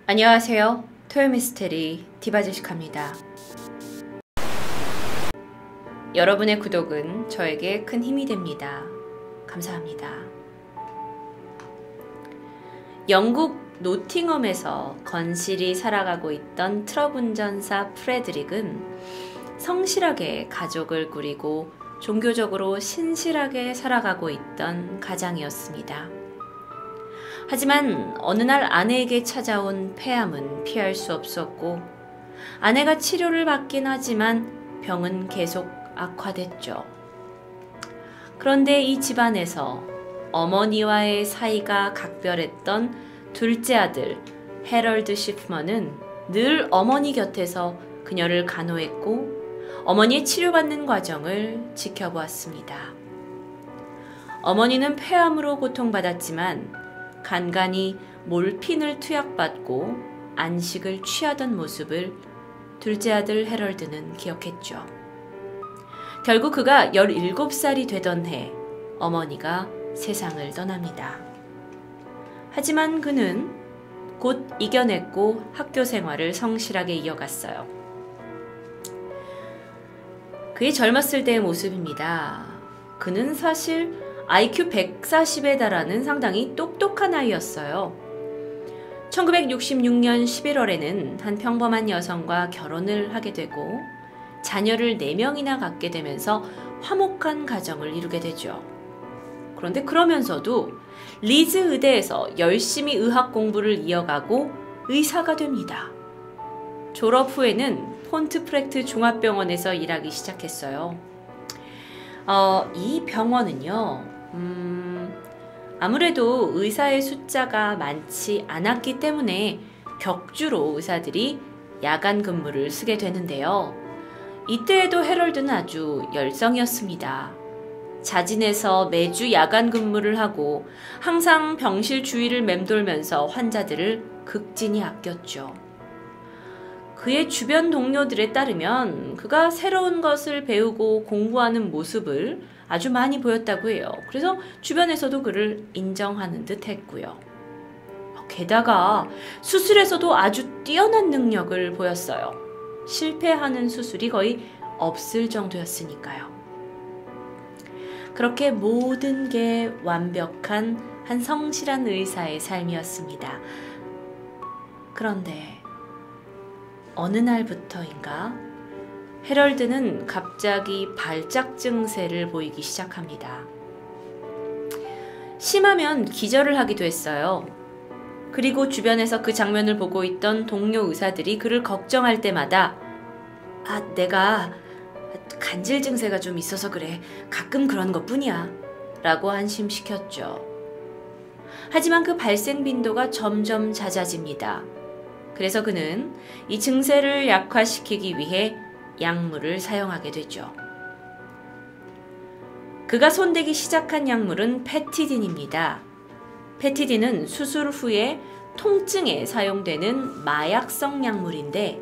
안녕하세요. 토요미스테리 디바제시카입니다. 여러분의 구독은 저에게 큰 힘이 됩니다. 감사합니다. 영국 노팅엄에서 건실히 살아가고 있던 트럭 운전사 프레드릭은 성실하게 가족을 꾸리고 종교적으로 신실하게 살아가고 있던 가장이었습니다. 하지만 어느 날 아내에게 찾아온 폐암은 피할 수 없었고 아내가 치료를 받긴 하지만 병은 계속 악화됐죠. 그런데 이 집안에서 어머니와의 사이가 각별했던 둘째 아들 해럴드 시프먼은 늘 어머니 곁에서 그녀를 간호했고 어머니의 치료받는 과정을 지켜보았습니다. 어머니는 폐암으로 고통받았지만 간간히 몰핀을 투약받고 안식을 취하던 모습을 둘째 아들 해럴드는 기억했죠. 결국 그가 17살이 되던 해 어머니가 세상을 떠납니다. 하지만 그는 곧 이겨냈고 학교 생활을 성실하게 이어갔어요. 그의 젊었을 때의 모습입니다. 그는 사실 IQ 140에 달하는 상당히 똑똑한 아이였어요. 1966년 11월에는 한 평범한 여성과 결혼을 하게 되고 자녀를 4명이나 갖게 되면서 화목한 가정을 이루게 되죠. 그런데 그러면서도 리즈 의대에서 열심히 의학 공부를 이어가고 의사가 됩니다. 졸업 후에는 폰트프렉트 종합병원에서 일하기 시작했어요. 이 병원은요, 아무래도 의사의 숫자가 많지 않았기 때문에 격주로 의사들이 야간 근무를 쓰게 되는데요. 이때에도 해럴드는 아주 열성이었습니다. 자진해서 매주 야간 근무를 하고 항상 병실 주위를 맴돌면서 환자들을 극진히 아꼈죠. 그의 주변 동료들에 따르면 그가 새로운 것을 배우고 공부하는 모습을 아주 많이 보였다고 해요. 그래서 주변에서도 그를 인정하는 듯 했고요. 게다가 수술에서도 아주 뛰어난 능력을 보였어요. 실패하는 수술이 거의 없을 정도였으니까요. 그렇게 모든 게 완벽한 한 성실한 의사의 삶이었습니다. 그런데 어느 날부터인가 해럴드는 갑자기 발작 증세를 보이기 시작합니다. 심하면 기절을 하기도 했어요. 그리고 주변에서 그 장면을 보고 있던 동료 의사들이 그를 걱정할 때마다 내가 간질 증세가 좀 있어서 그래. 가끔 그런 것뿐이야. 라고 안심시켰죠. 하지만 그 발생 빈도가 점점 잦아집니다. 그래서 그는 이 증세를 약화시키기 위해 약물을 사용하게 되죠. 그가 손대기 시작한 약물은 페티딘입니다. 페티딘은 수술 후에 통증에 사용되는 마약성 약물인데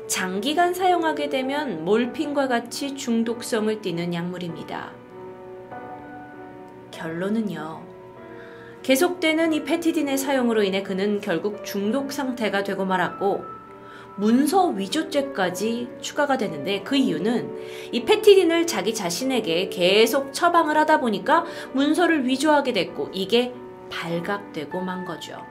장기간 사용하게 되면 몰핀과 같이 중독성을 띠는 약물입니다. 결론은요. 계속되는 이 페티딘의 사용으로 인해 그는 결국 중독 상태가 되고 말았고 문서 위조죄까지 추가가 되는데 그 이유는 이 페티딘을 자기 자신에게 계속 처방을 하다 보니까 문서를 위조하게 됐고 이게 발각되고 만 거죠.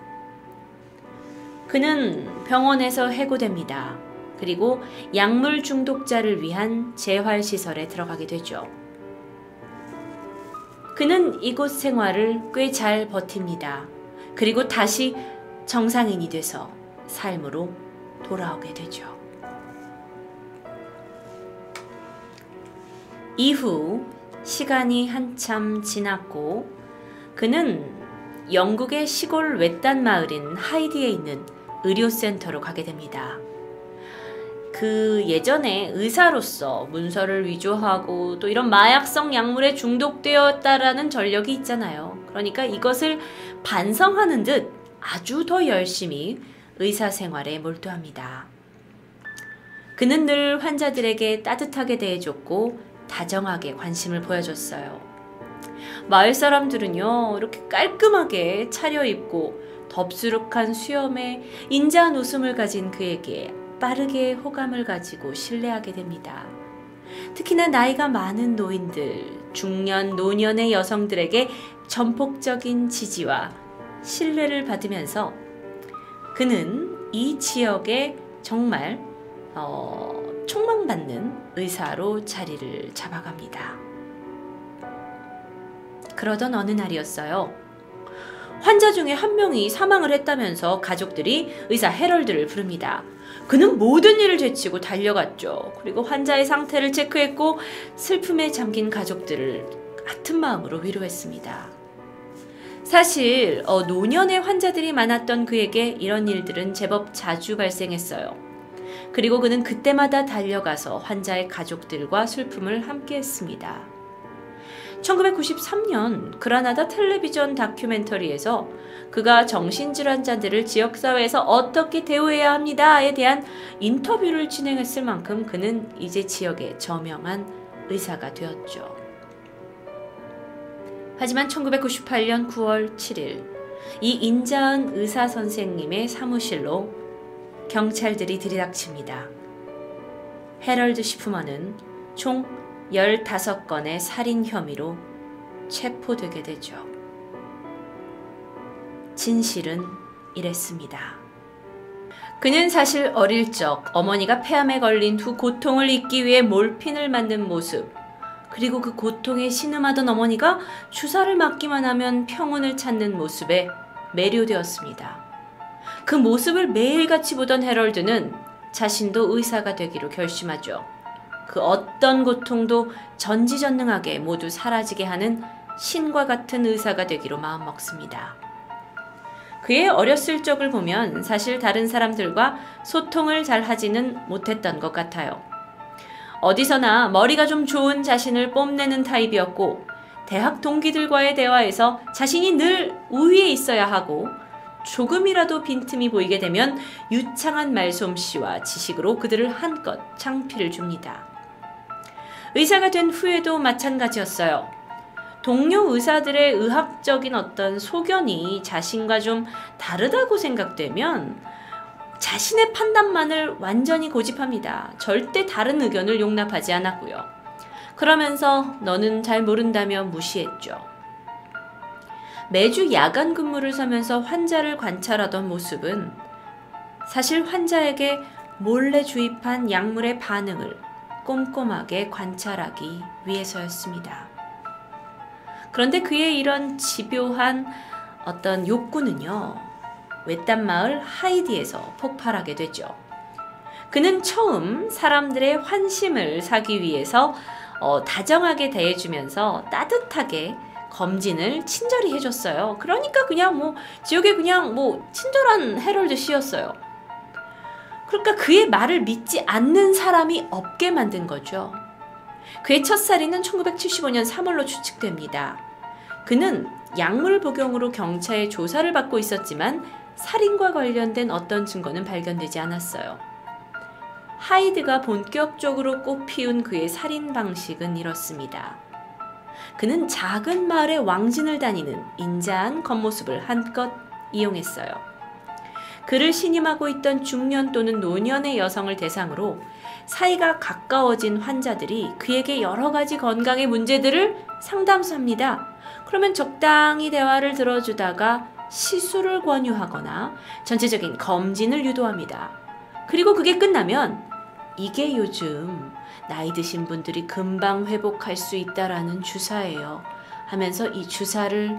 그는 병원에서 해고됩니다. 그리고 약물 중독자를 위한 재활시설에 들어가게 되죠. 그는 이곳 생활을 꽤 잘 버팁니다. 그리고 다시 정상인이 돼서 삶으로 돌아오게 되죠. 이후 시간이 한참 지났고 그는 영국의 시골 외딴 마을인 하이디에 있는 의료센터로 가게 됩니다. 그 예전에 의사로서 문서를 위조하고 또 이런 마약성 약물에 중독되었다라는 전력이 있잖아요. 그러니까 이것을 반성하는 듯 아주 더 열심히 의사 생활에 몰두합니다. 그는 늘 환자들에게 따뜻하게 대해줬고 다정하게 관심을 보여줬어요. 마을 사람들은요, 이렇게 깔끔하게 차려입고 덥수룩한 수염에 인자한 웃음을 가진 그에게 빠르게 호감을 가지고 신뢰하게 됩니다. 특히나 나이가 많은 노인들, 중년, 노년의 여성들에게 전폭적인 지지와 신뢰를 받으면서 그는 이 지역에 정말 촉망받는 의사로 자리를 잡아갑니다. 그러던 어느 날이었어요. 환자 중에 한 명이 사망을 했다면서 가족들이 의사 해럴드를 부릅니다. 그는 모든 일을 제치고 달려갔죠. 그리고 환자의 상태를 체크했고 슬픔에 잠긴 가족들을 같은 마음으로 위로했습니다. 사실 노년의 환자들이 많았던 그에게 이런 일들은 제법 자주 발생했어요. 그리고 그는 그때마다 달려가서 환자의 가족들과 슬픔을 함께했습니다. 1993년 그라나다 텔레비전 다큐멘터리에서 그가 정신질환자들을 지역사회에서 어떻게 대우해야 합니다에 대한 인터뷰를 진행했을 만큼 그는 이제 지역의 저명한 의사가 되었죠. 하지만 1998년 9월 7일 이 인자한 의사 선생님의 사무실로 경찰들이 들이닥칩니다. 해럴드 시프먼은 총 15건의 살인 혐의로 체포되게 되죠. 진실은 이랬습니다. 그는 사실 어릴 적 어머니가 폐암에 걸린 두 고통을 잊기 위해 몰핀을 맞는 모습, 그리고 그 고통에 신음하던 어머니가 주사를 맞기만 하면 평온을 찾는 모습에 매료되었습니다. 그 모습을 매일같이 보던 해럴드는 자신도 의사가 되기로 결심하죠. 그 어떤 고통도 전지전능하게 모두 사라지게 하는 신과 같은 의사가 되기로 마음먹습니다. 그의 어렸을 적을 보면 사실 다른 사람들과 소통을 잘 하지는 못했던 것 같아요. 어디서나 머리가 좀 좋은 자신을 뽐내는 타입이었고 대학 동기들과의 대화에서 자신이 늘 우위에 있어야 하고 조금이라도 빈틈이 보이게 되면 유창한 말솜씨와 지식으로 그들을 한껏 창피를 줍니다. 의사가 된 후에도 마찬가지였어요. 동료 의사들의 의학적인 어떤 소견이 자신과 좀 다르다고 생각되면 자신의 판단만을 완전히 고집합니다. 절대 다른 의견을 용납하지 않았고요. 그러면서 너는 잘 모른다며 무시했죠. 매주 야간 근무를 서면서 환자를 관찰하던 모습은 사실 환자에게 몰래 주입한 약물의 반응을 꼼꼼하게 관찰하기 위해서였습니다. 그런데 그의 이런 집요한 어떤 욕구는요, 외딴 마을 하이디에서 폭발하게 되죠. 그는 처음 사람들의 환심을 사기 위해서 다정하게 대해주면서 따뜻하게 검진을 친절히 해줬어요. 그러니까 그냥 지역에 그냥 친절한 해럴드 씨였어요. 그러니까 그의 말을 믿지 않는 사람이 없게 만든 거죠. 그의 첫 살인은 1975년 3월로 추측됩니다. 그는 약물 복용으로 경찰의 조사를 받고 있었지만 살인과 관련된 어떤 증거는 발견되지 않았어요. 하이드가 본격적으로 꽃피운 그의 살인 방식은 이렇습니다. 그는 작은 마을의 왕진을 다니는 인자한 겉모습을 한껏 이용했어요. 그를 신임하고 있던 중년 또는 노년의 여성을 대상으로 사이가 가까워진 환자들이 그에게 여러 가지 건강의 문제들을 상담합니다. 그러면 적당히 대화를 들어주다가 시술을 권유하거나 전체적인 검진을 유도합니다. 그리고 그게 끝나면 이게 요즘 나이 드신 분들이 금방 회복할 수 있다라는 주사예요 하면서 이 주사를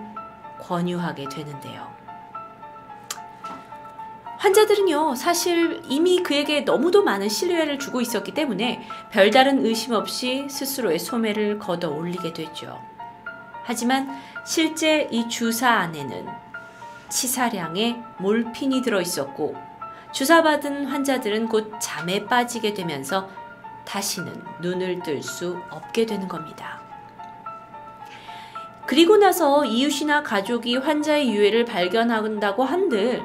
권유하게 되는데요. 환자들은요, 사실 이미 그에게 너무도 많은 신뢰를 주고 있었기 때문에 별다른 의심 없이 스스로의 소매를 걷어 올리게 되죠. 하지만 실제 이 주사 안에는 치사량의 몰핀이 들어있었고 주사받은 환자들은 곧 잠에 빠지게 되면서 다시는 눈을 뜰 수 없게 되는 겁니다. 그리고 나서 이웃이나 가족이 환자의 유해를 발견한다고 한들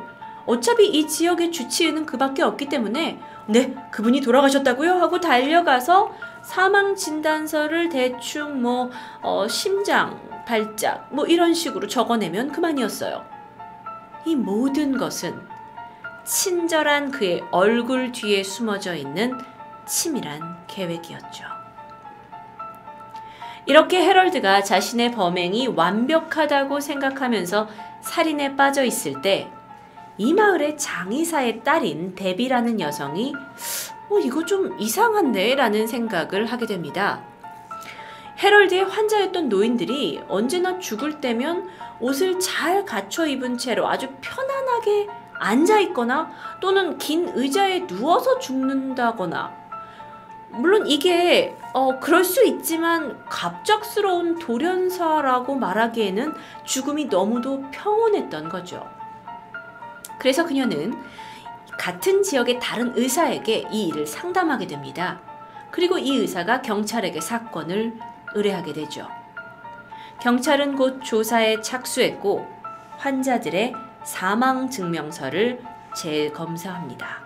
어차피 이 지역의 주치의는 그밖에 없기 때문에 네, 그분이 돌아가셨다고요? 하고 달려가서 사망진단서를 대충 심장, 발작 이런 식으로 적어내면 그만이었어요. 이 모든 것은 친절한 그의 얼굴 뒤에 숨어져 있는 치밀한 계획이었죠. 이렇게 해럴드가 자신의 범행이 완벽하다고 생각하면서 살인에 빠져 있을 때 이 마을의 장의사의 딸인 데비라는 여성이 이거 좀 이상한데? 라는 생각을 하게 됩니다. 해럴드의 환자였던 노인들이 언제나 죽을 때면 옷을 잘 갖춰 입은 채로 아주 편안하게 앉아 있거나 또는 긴 의자에 누워서 죽는다거나, 물론 이게 그럴 수 있지만 갑작스러운 돌연사라고 말하기에는 죽음이 너무도 평온했던 거죠. 그래서 그녀는 같은 지역의 다른 의사에게 이 일을 상담하게 됩니다. 그리고 이 의사가 경찰에게 사건을 의뢰하게 되죠. 경찰은 곧 조사에 착수했고 환자들의 사망 증명서를 재검사합니다.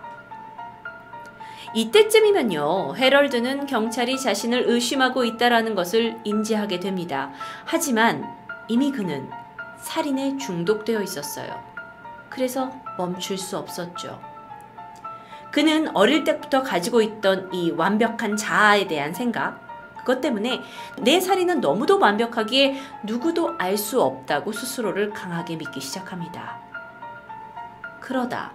이때쯤이면요, 해럴드는 경찰이 자신을 의심하고 있다는 것을 인지하게 됩니다. 하지만 이미 그는 살인에 중독되어 있었어요. 그래서 멈출 수 없었죠. 그는 어릴 때부터 가지고 있던 이 완벽한 자아에 대한 생각, 그것 때문에 내 살인은 너무도 완벽하기에 누구도 알 수 없다고 스스로를 강하게 믿기 시작합니다. 그러다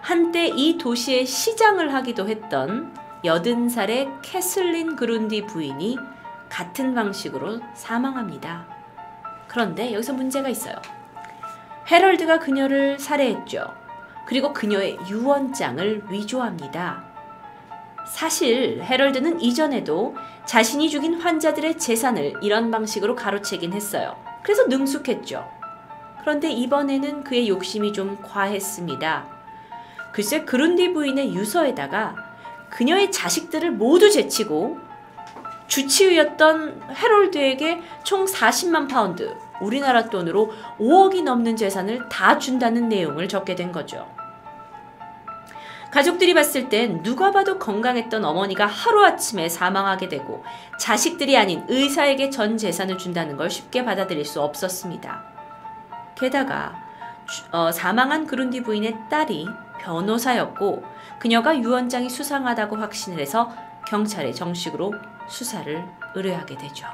한때 이 도시의 시장을 하기도 했던 80살의 캐슬린 그룬디 부인이 같은 방식으로 사망합니다. 그런데 여기서 문제가 있어요. 해럴드가 그녀를 살해했죠. 그리고 그녀의 유언장을 위조합니다. 사실 해럴드는 이전에도 자신이 죽인 환자들의 재산을 이런 방식으로 가로채긴 했어요. 그래서 능숙했죠. 그런데 이번에는 그의 욕심이 좀 과했습니다. 글쎄, 그룬디 부인의 유서에다가 그녀의 자식들을 모두 제치고 주치의였던 해럴드에게 총 40만 파운드, 우리나라 돈으로 5억이 넘는 재산을 다 준다는 내용을 적게 된 거죠. 가족들이 봤을 땐 누가 봐도 건강했던 어머니가 하루아침에 사망하게 되고 자식들이 아닌 의사에게 전 재산을 준다는 걸 쉽게 받아들일 수 없었습니다. 게다가 사망한 그룬디 부인의 딸이 변호사였고 그녀가 유언장이 수상하다고 확신을 해서 경찰에 정식으로 수사를 의뢰하게 되죠.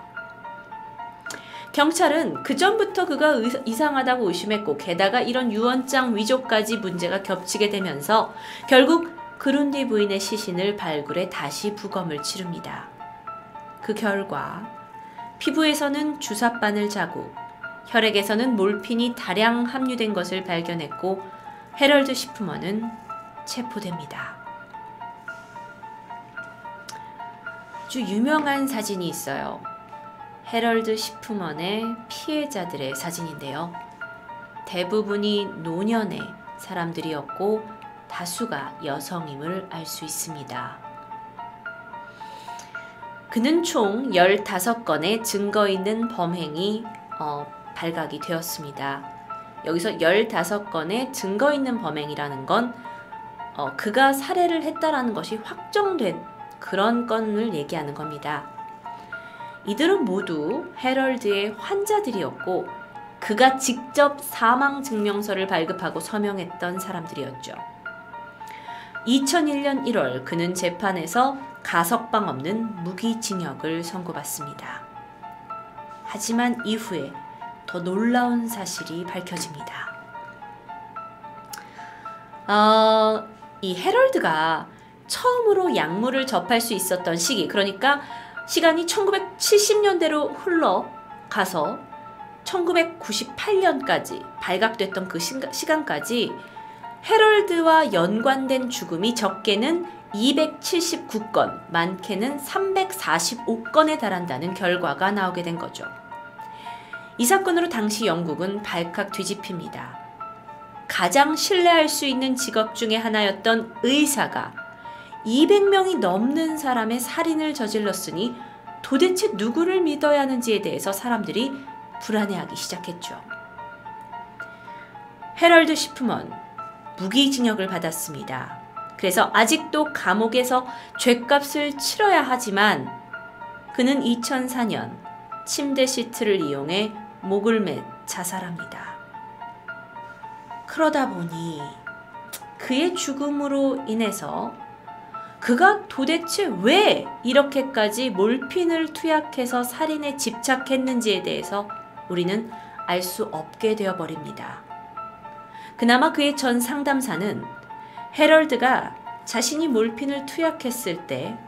경찰은 그전부터 그가 이상하다고 의심했고 게다가 이런 유언장 위조까지 문제가 겹치게 되면서 결국 그룬디 부인의 시신을 발굴해 다시 부검을 치릅니다. 그 결과 피부에서는 주사바늘 자국, 혈액에서는 몰핀이 다량 함유된 것을 발견했고 해럴드 시프먼은 체포됩니다. 아주 유명한 사진이 있어요. 해럴드 시프먼의 피해자들의 사진인데요. 대부분이 노년의 사람들이었고 다수가 여성임을 알 수 있습니다. 그는 총 15건의 증거 있는 범행이 발각이 되었습니다. 여기서 15건의 증거 있는 범행이라는 건 그가 살해를 했다라는 것이 확정된 그런 건을 얘기하는 겁니다. 이들은 모두 해럴드의 환자들이었고 그가 직접 사망 증명서를 발급하고 서명했던 사람들이었죠. 2001년 1월 그는 재판에서 가석방 없는 무기징역을 선고받습니다. 하지만 이후에 더 놀라운 사실이 밝혀집니다. 이 해럴드가 처음으로 약물을 접할 수 있었던 시기, 그러니까 시간이 1970년대로 흘러가서 1998년까지 발각됐던 그 시간까지 해럴드와 연관된 죽음이 적게는 279건, 많게는 345건에 달한다는 결과가 나오게 된 거죠. 이 사건으로 당시 영국은 발칵 뒤집힙니다. 가장 신뢰할 수 있는 직업 중에 하나였던 의사가 200명이 넘는 사람의 살인을 저질렀으니 도대체 누구를 믿어야 하는지에 대해서 사람들이 불안해하기 시작했죠. 해럴드 시프먼 무기징역을 받았습니다. 그래서 아직도 감옥에서 죗값을 치러야 하지만 그는 2004년 침대 시트를 이용해 목을 매 자살합니다. 그러다 보니 그의 죽음으로 인해서 그가 도대체 왜 이렇게까지 몰핀을 투약해서 살인에 집착했는지에 대해서 우리는 알 수 없게 되어버립니다. 그나마 그의 전 상담사는 해럴드가 자신이 몰핀을 투약했을 때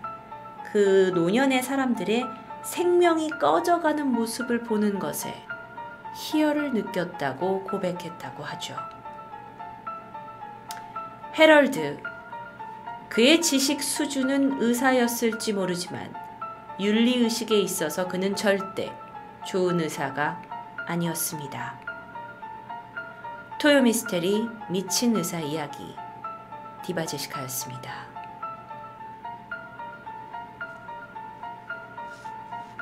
그 노년의 사람들의 생명이 꺼져가는 모습을 보는 것에 희열을 느꼈다고 고백했다고 하죠. 해럴드, 그의 지식 수준은 의사였을지 모르지만 윤리의식에 있어서 그는 절대 좋은 의사가 아니었습니다. 토요미스테리 미친 의사 이야기 디바제시카였습니다.